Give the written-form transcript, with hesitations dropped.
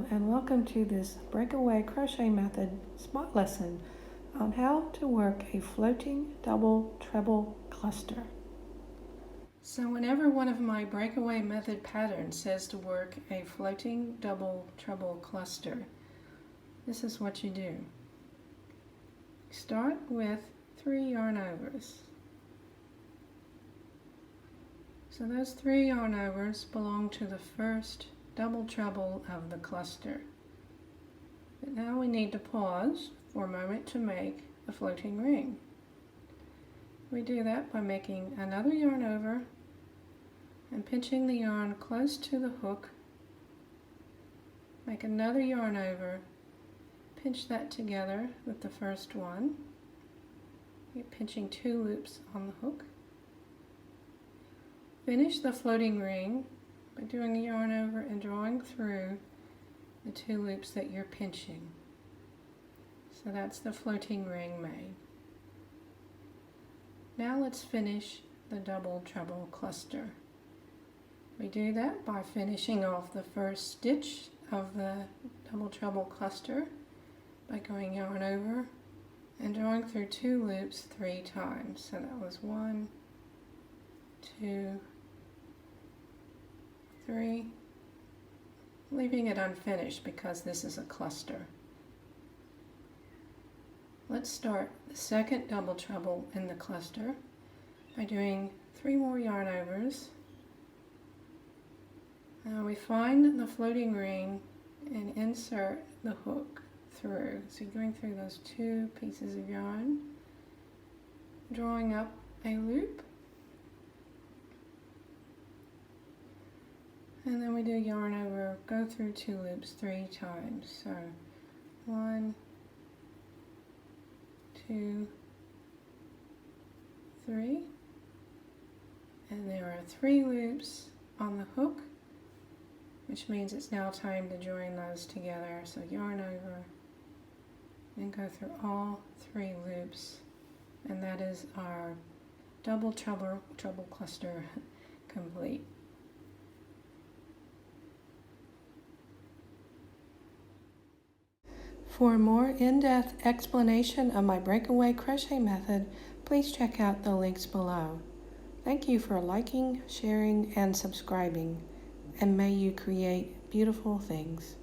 and welcome to this Breakaway Crochet Method spot lesson on how to work a floating double treble cluster. So whenever one of my Breakaway Method patterns says to work a floating double treble cluster, this is what you do. Start with 3 yarn overs. So those 3 yarn overs belong to the first double treble of the cluster. But now we need to pause for a moment to make a floating ring. We do that by making another yarn over and pinching the yarn close to the hook. Make another yarn over, pinch that together with the first one. You're pinching 2 loops on the hook. Finish the floating ring by doing a yarn over and drawing through the 2 loops that you're pinching. So that's the floating ring made. Now let's finish the double treble cluster. We do that by finishing off the first stitch of the double treble cluster by going yarn over and drawing through 2 loops 3 times. So that was 1, 2, 3, leaving it unfinished because this is a cluster. Let's start the second double treble in the cluster by doing 3 more yarn overs. Now we find the floating ring and insert the hook through. So you're going through those 2 pieces of yarn, drawing up a loop, and then we do yarn over, go through 2 loops 3 times. So 1, 2, 3, and there are 3 loops on the hook, which means it's now time to join those together. So yarn over and go through all 3 loops, and that is our double treble cluster complete. For a more in-depth explanation of my Breakaway Crochet Method, please check out the links below. Thank you for liking, sharing, and subscribing, and may you create beautiful things.